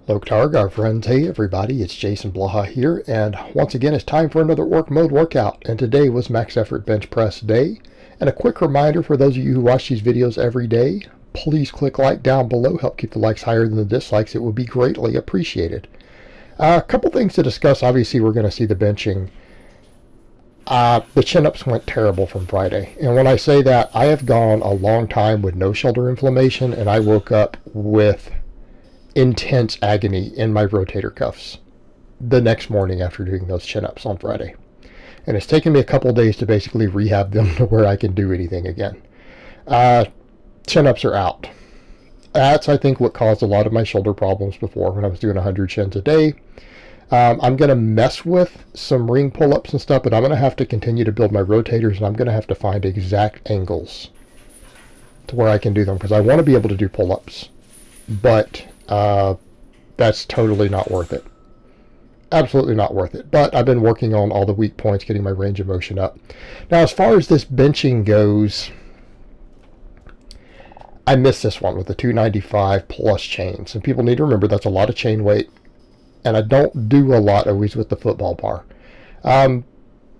LOCKOUT, our friends. Hey everybody, it's Jason Blaha here, and once again it's time for another work mode workout, and today was max effort bench press day. And a quick reminder for those of you who watch these videos every day, please click like down below, help keep the likes higher than the dislikes. It would be greatly appreciated. A couple things to discuss. Obviously we're going to see the benching. The chin-ups went terrible from Friday, and when I say that, I have gone a long time with no shoulder inflammation, and I woke up with intense agony in my rotator cuffs the next morning after doing those chin-ups on Friday. And it's taken me a couple days to basically rehab them to where I can do anything again. Chin-ups are out. That's, I think, what caused a lot of my shoulder problems before when I was doing 100 chins a day. I'm going to mess with some ring pull-ups and stuff, but I'm going to have to continue to build my rotators, and I'm going to have to find exact angles to where I can do them, because I want to be able to do pull-ups. But that's totally not worth it. Absolutely not worth it. But I've been working on all the weak points, getting my range of motion up. Now, as far as this benching goes, I missed this one with the 295 plus chains. And people need to remember that's a lot of chain weight. And I don't do a lot always with the football bar. And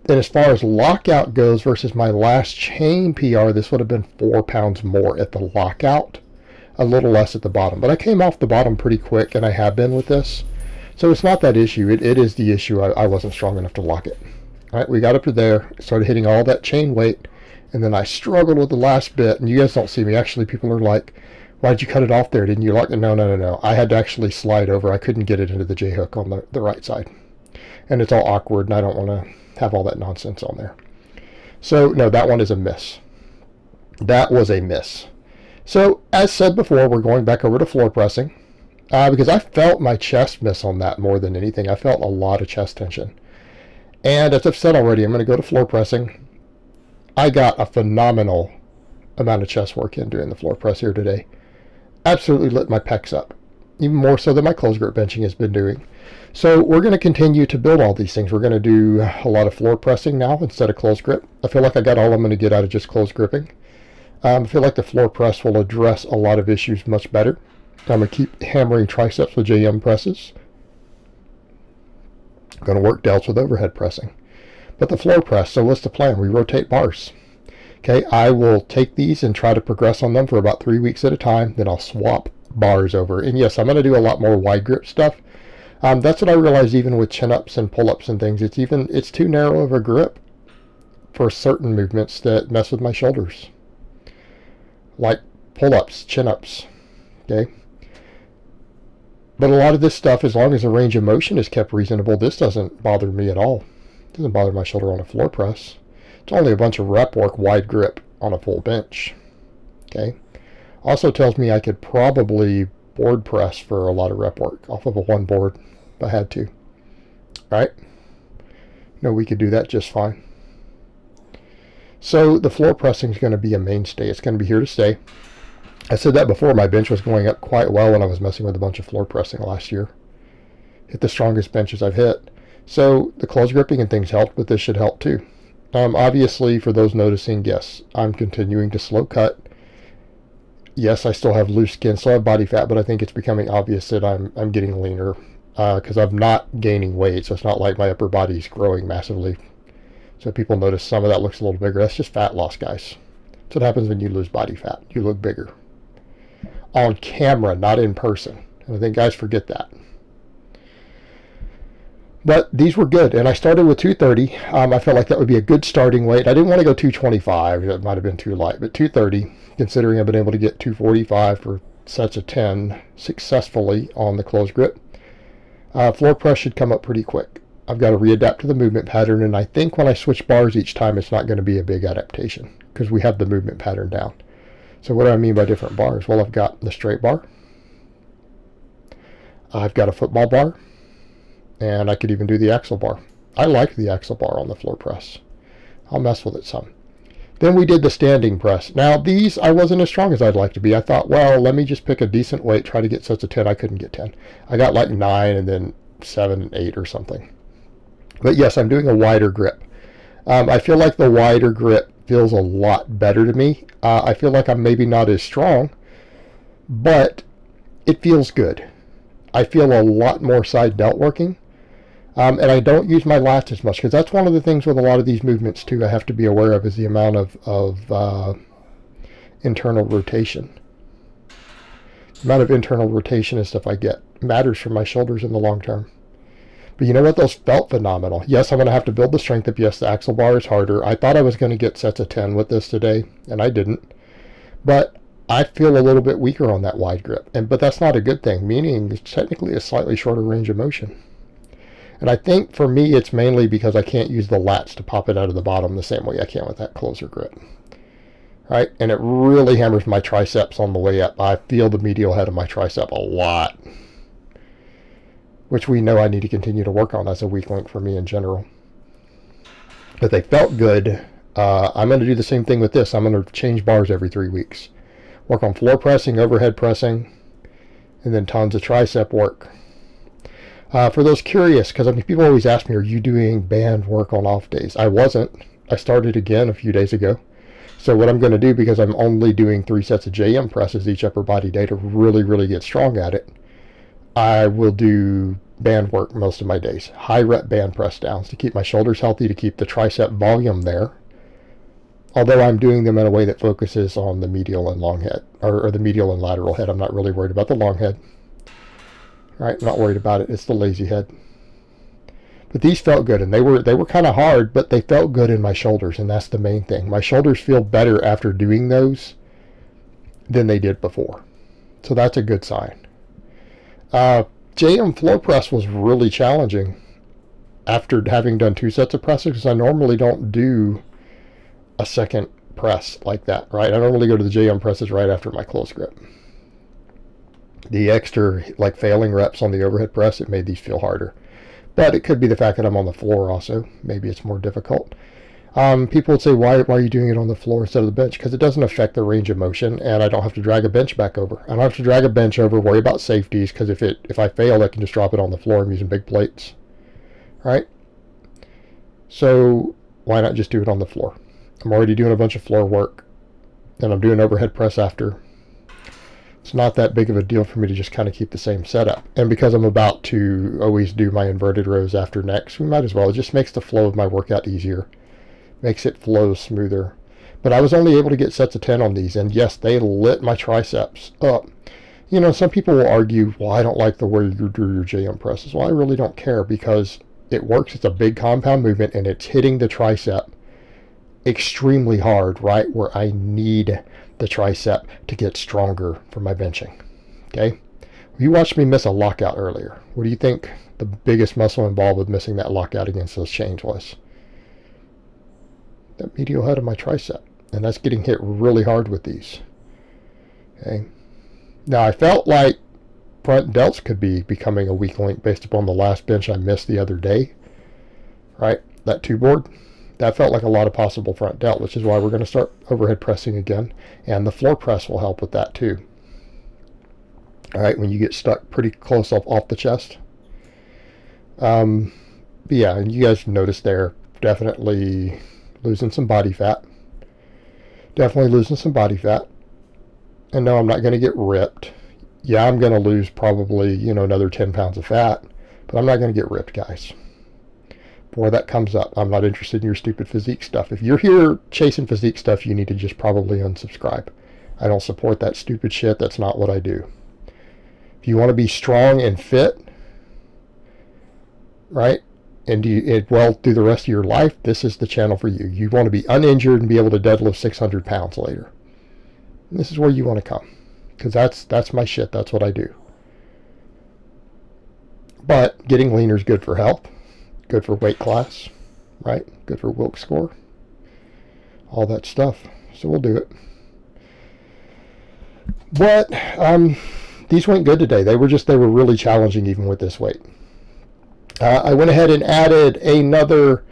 as far as lockout goes versus my last chain PR, this would have been 4 pounds more at the lockout. A little less at the bottom, but I came off the bottom pretty quick, and I have been with this, so it's not that issue. It is the issue. I wasn't strong enough to lock it. All right, we got up to there, started hitting all that chain weight, and then I struggled with the last bit. And you guys don't see me. Actually, people are like, "Why did you cut it off there? Didn't you lock it?" No. I had to actually slide over. I couldn't get it into the J hook on the right side, and it's all awkward, and I don't want to have all that nonsense on there. So no, that one is a miss. That was a miss. So, as said before, we're going back over to floor pressing, because I felt my chest miss on that more than anything. I felt a lot of chest tension. And as I've said already, I'm going to go to floor pressing. I got a phenomenal amount of chest work in doing the floor press here today. Absolutely lit my pecs up, even more so than my close grip benching has been doing. So we're going to continue to build all these things. We're going to do a lot of floor pressing now instead of close grip. I feel like I got all I'm going to get out of just close gripping. I feel like the floor press will address a lot of issues much better. I'm going to keep hammering triceps with JM presses. I'm going to work delts with overhead pressing. But the floor press, so what's the plan? We rotate bars. Okay, I will take these and try to progress on them for about 3 weeks at a time. Then I'll swap bars over. And yes, I'm going to do a lot more wide grip stuff. That's what I realized even with chin-ups and pull-ups and things. It's too narrow of a grip for certain movements that mess with my shoulders, like pull-ups, chin-ups, okay? But a lot of this stuff, as long as the range of motion is kept reasonable, this doesn't bother me at all. It doesn't bother my shoulder on a floor press. It's only a bunch of rep work, wide grip on a full bench, okay? Also tells me I could probably board press for a lot of rep work off of a one board if I had to, right? No, we could do that just fine. So the floor pressing is going to be a mainstay. It's going to be here to stay. I said that before. My bench was going up quite well when I was messing with a bunch of floor pressing last year. Hit the strongest benches I've hit. So the close gripping and things helped, but this should help too. Obviously, for those noticing, yes, I'm continuing to slow cut. Yes, I still have loose skin, still have body fat, but I think it's becoming obvious that I'm getting leaner because I'm not gaining weight. So it's not like my upper body's growing massively. So people notice some of that looks a little bigger. That's just fat loss, guys. That's what happens when you lose body fat. You look bigger. On camera, not in person. And I think guys forget that. But these were good. And I started with 230. I felt like that would be a good starting weight. I didn't want to go 225. That might have been too light. But 230, considering I've been able to get 245 for sets of 10 successfully on the close grip. Floor press should come up pretty quick. I've got to readapt to the movement pattern, and I think when I switch bars each time, it's not going to be a big adaptation because we have the movement pattern down. So what do I mean by different bars? Well, I've got the straight bar. I've got a football bar, and I could even do the axle bar. I like the axle bar on the floor press. I'll mess with it some. Then we did the standing press. Now, these, I wasn't as strong as I'd like to be. I thought, well, let me just pick a decent weight, try to get sets of 10. I couldn't get 10. I got like 9 and then 7 and 8 or something. But yes, I'm doing a wider grip. I feel like the wider grip feels a lot better to me. I feel like I'm maybe not as strong, but it feels good. I feel a lot more side delt working. And I don't use my lats as much, because that's one of the things with a lot of these movements too I have to be aware of, is the amount of internal rotation. The amount of internal rotation and stuff I get matters for my shoulders in the long term. But you know what? Those felt phenomenal. Yes, I'm going to have to build the strength up. Yes, the axle bar is harder. I thought I was going to get sets of 10 with this today, and I didn't. But I feel a little bit weaker on that wide grip. But that's not a good thing, meaning it's technically a slightly shorter range of motion. And I think for me, it's mainly because I can't use the lats to pop it out of the bottom the same way I can with that closer grip. Right? And it really hammers my triceps on the way up. I feel the medial head of my tricep a lot, which we know I need to continue to work on. That's a weak link for me in general. But they felt good. I'm going to do the same thing with this. I'm going to change bars every 3 weeks. Work on floor pressing, overhead pressing, and then tons of tricep work. For those curious, because people always ask me, are you doing band work on off days? I wasn't. I started again a few days ago. So what I'm going to do, because I'm only doing 3 sets of JM presses each upper body day to really, really get strong at it, I will do band work most of my days. High rep band press downs to keep my shoulders healthy, to keep the tricep volume there. Although I'm doing them in a way that focuses on the medial and long head, or the medial and lateral head. I'm not really worried about the long head. Right, I'm not worried about it. It's the lazy head. But these felt good, and they were kind of hard, but they felt good in my shoulders, and that's the main thing. My shoulders feel better after doing those than they did before. So that's a good sign. JM floor press was really challenging after having done 2 sets of presses, because I normally don't do a second press like that, right? I normally go to the JM presses right after my close grip. The extra failing reps on the overhead press, it made these feel harder. But it could be the fact that I'm on the floor also. Maybe it's more difficult. People would say, why are you doing it on the floor instead of the bench? Because it doesn't affect the range of motion, and I don't have to drag a bench back over. I don't have to drag a bench over, worry about safeties, because if I fail, I can just drop it on the floor. I'm using big plates. Right? So why not just do it on the floor? I'm already doing a bunch of floor work, and I'm doing overhead press after. It's not that big of a deal for me to just kind of keep the same setup. And because I'm about to always do my inverted rows after next, we might as well. It just makes the flow of my workout easier. Makes it flow smoother. But I was only able to get sets of 10 on these, and yes, they lit my triceps up. You know, some people will argue, well, I don't like the way you do your JM presses. Well, I really don't care, because it works. It's a big compound movement, and it's hitting the tricep extremely hard, right where I need the tricep to get stronger for my benching. Okay, you watched me miss a lockout earlier. What do you think the biggest muscle involved with missing that lockout against those chains was? That medial head of my tricep, and that's getting hit really hard with these. Okay, now I felt like front delts could be becoming a weak link based upon the last bench I missed the other day, right? That 2 board, that felt like a lot of possible front delt, which is why we're going to start overhead pressing again. And the floor press will help with that too. All right, when you get stuck pretty close off the chest. But yeah, and you guys noticed there, definitely losing some body fat. Definitely losing some body fat. And no, I'm not going to get ripped. Yeah, I'm going to lose probably, another 10 pounds of fat. But I'm not going to get ripped, guys. Before that comes up, I'm not interested in your stupid physique stuff. If you're here chasing physique stuff, you need to just probably unsubscribe. I don't support that stupid shit. That's not what I do. If you want to be strong and fit, right, and well through the rest of your life, this is the channel for you. You want to be uninjured and be able to deadlift 600 pounds later. And this is where you want to come, because that's my shit. That's what I do. But getting leaner is good for health. Good for weight class, right? Good for Wilks score. All that stuff. So we'll do it. But these went good today. They were really challenging even with this weight. I went ahead and added another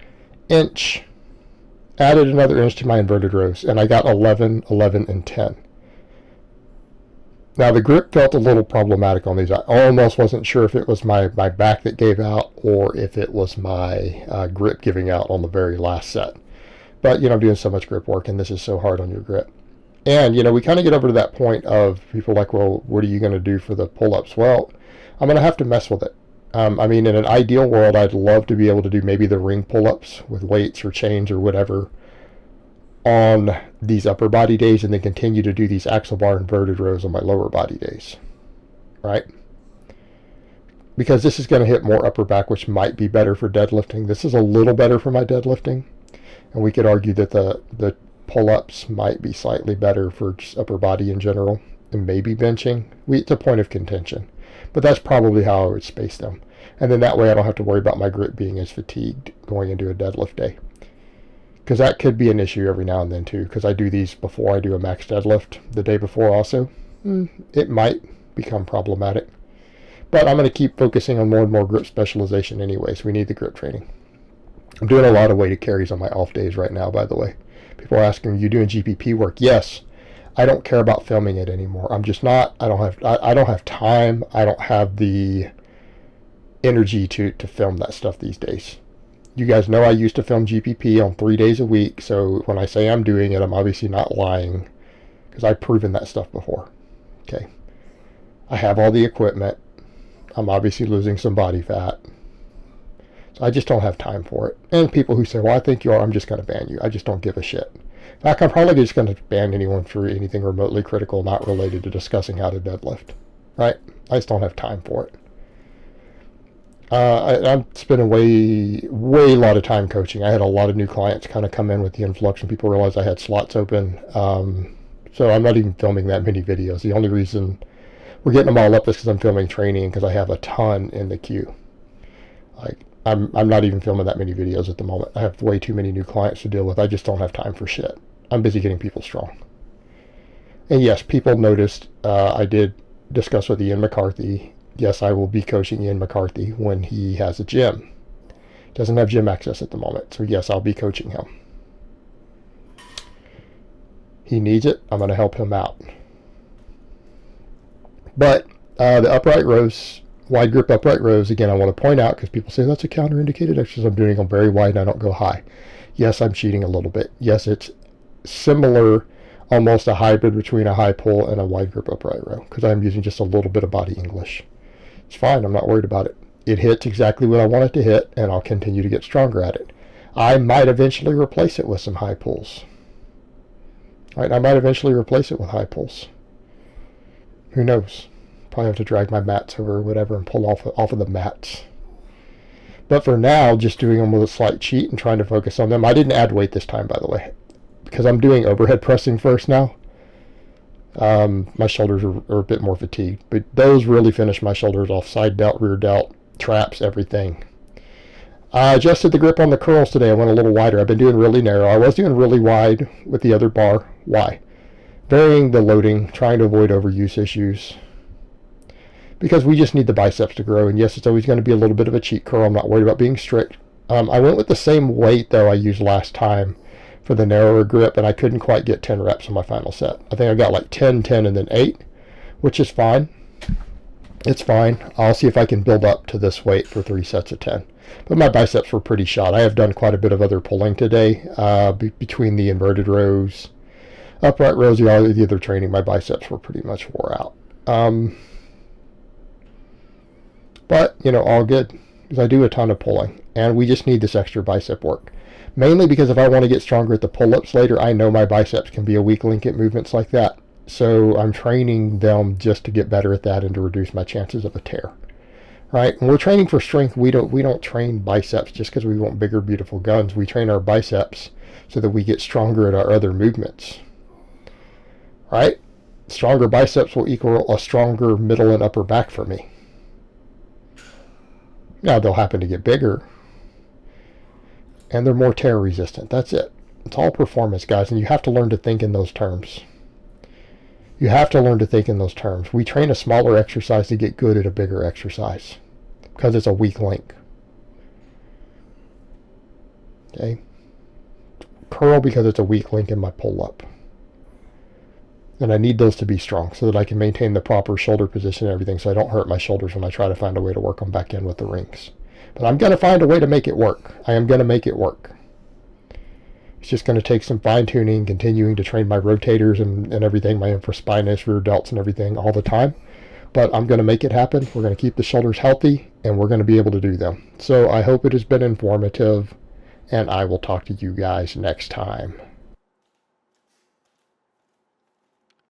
inch. Added another inch to my inverted rows, and I got 11, 11, and 10. Now, the grip felt a little problematic on these. I almost wasn't sure if it was my back that gave out or if it was my grip giving out on the very last set. But, I'm doing so much grip work, and this is so hard on your grip. And, we kind of get over to that point of people like, well, what are you going to do for the pull-ups? Well, I'm going to have to mess with it. I mean, in an ideal world, I'd love to be able to do maybe the ring pull-ups with weights or chains or whatever on these upper body days, and then continue to do these axle bar inverted rows on my lower body days, right? Because this is going to hit more upper back, which might be better for deadlifting. This is a little better for my deadlifting, and we could argue that the pull-ups might be slightly better for just upper body in general, and maybe benching. It's a point of contention, but that's probably how I would space them. And then that way I don't have to worry about my grip being as fatigued going into a deadlift day. Because that could be an issue every now and then too, because I do these before I do a max deadlift the day before also. It might become problematic. But I'm going to keep focusing on more and more grip specialization anyways. We need the grip training. I'm doing a lot of weighted carries on my off days right now, by the way. People are asking, are you doing GPP work? Yes. I don't care about filming it anymore. I'm just not. I don't have time. I don't have the energy to film that stuff these days. You guys know I used to film GPP on 3 days a week, so when I say I'm doing it, I'm obviously not lying, because I've proven that stuff before. Okay. I have all the equipment. I'm obviously losing some body fat. So I just don't have time for it. And people who say, well, I think you are, I'm just going to ban you. I just don't give a shit. In fact, I'm probably just going to ban anyone for anything remotely critical not related to discussing how to deadlift. Right? I just don't have time for it. I'm spending way a lot of time coaching. I had a lot of new clients kind of come in with the influx, and people realized I had slots open. So I'm not even filming that many videos. The only reason we're getting them all up is because I'm filming training, because I have a ton in the queue. Like, I'm not even filming that many videos at the moment. I have way too many new clients to deal with. I just don't have time for shit. I'm busy getting people strong. And yes, people noticed I did discuss with Ian McCarthy. Yes, I will be coaching Ian McCarthy when he has a gym. Doesn't have gym access at the moment, so yes, I'll be coaching him. He needs it. I'm going to help him out. But the upright rows, wide grip upright rows, again, I want to point out, because people say that's a counterindicated exercise. I'm doing them very wide and I don't go high. Yes, I'm cheating a little bit. Yes, it's similar, almost a hybrid between a high pull and a wide grip upright row, because I'm using just a little bit of body English. It's fine. I'm not worried about it. It hits exactly what I want it to hit, and I'll continue to get stronger at it. I might eventually replace it with some high pulls. Right? I might eventually replace it with high pulls. Who knows? Probably have to drag my mats over or whatever and pull off of the mats. But for now, just doing them with a slight cheat and trying to focus on them. I didn't add weight this time, by the way, because I'm doing overhead pressing first now. My shoulders are a bit more fatigued, but those really finish my shoulders off. Side delt, rear delt, traps, everything. I adjusted the grip on the curls today. I went a little wider. I've been doing really narrow. I was doing really wide with the other bar. Why? Varying the loading, trying to avoid overuse issues, because we just need the biceps to grow. And yes, it's always going to be a little bit of a cheat curl. I'm not worried about being strict. I went with the same weight though I used last time for the narrower grip, and I couldn't quite get 10 reps on my final set. I think I got like 10, 10, and then 8, which is fine. It's fine. I'll see if I can build up to this weight for 3 sets of 10. But my biceps were pretty shot. I have done quite a bit of other pulling today, between the inverted rows, upright rows, the other training. My biceps were pretty much wore out. But, all good, because I do a ton of pulling, and we just need this extra bicep work. Mainly because if I want to get stronger at the pull-ups later, I know my biceps can be a weak link at movements like that. So I'm training them just to get better at that and to reduce my chances of a tear. Right? When we're training for strength, we don't train biceps just because we want bigger, beautiful guns. We train our biceps so that we get stronger at our other movements. Right? Stronger biceps will equal a stronger middle and upper back for me. Now they'll happen to get bigger, and they're more tear resistant. That's it. It's all performance, guys, and you have to learn to think in those terms. You have to learn to think in those terms. We train a smaller exercise to get good at a bigger exercise because it's a weak link. Okay? Curl because it's a weak link in my pull-up. And I need those to be strong so that I can maintain the proper shoulder position and everything, so I don't hurt my shoulders when I try to find a way to work them back in with the rings. But I'm going to find a way to make it work. I am going to make it work. It's just going to take some fine-tuning, continuing to train my rotators and everything, my infraspinous, rear delts and everything all the time, but I'm going to make it happen. We're going to keep the shoulders healthy, and we're going to be able to do them. So I hope it has been informative, and I will talk to you guys next time.